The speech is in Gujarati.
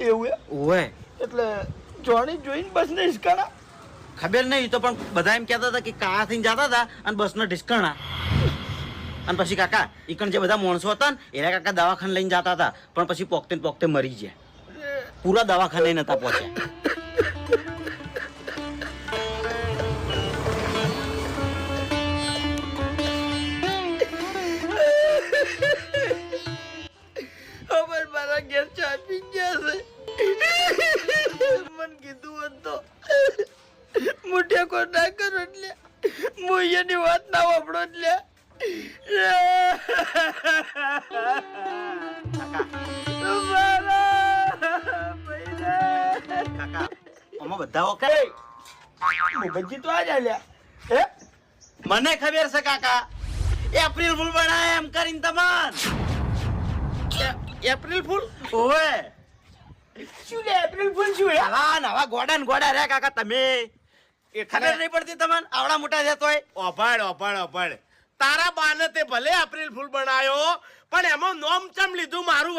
એવું ઓય એટલે જોણી જોઈને બસ ને હિસકાણા ખબર નહીં તો પણ બધા એમ કહેતા હતા કે કા થઈને જતા હતા અને બસનો ઢીસકાણા અને પછી કાકા ઈકણ જે બધા માણસો હતા ને એના કાકા દવાખાને લઈને જતા હતા પણ પછી પોકતે ને પોકતે મરી ગયા પૂરા દવાખાને નતા પહોંચ્યા અમર મારા ઘેર ચા પી ગયા છે મન કીધું હોત તો મોઢે કો ના કરો એટલે હું એની વાત ના વાપરો એટલે કાકા આમાં બધા ઓકે મુખર્જી તો આ જ આલ્યા હે મને ખબર છે કાકા એપ્રિલ ફૂલ બનાય એમ કરીને તમાર એપ્રિલ ફૂલ ઓય શું લે એપ્રિલ ફૂલ શું હે નવા ગોડા ને ગોડા રે કાકા તમે એ ખબર નહીં પડતી તમને આવડા મોટા છે તોય ઓભાડ તારા બાને તે ભલે એપ્રિલ ફૂલ બનાયો પણ એમાં નોમ ચમ લીધું મારું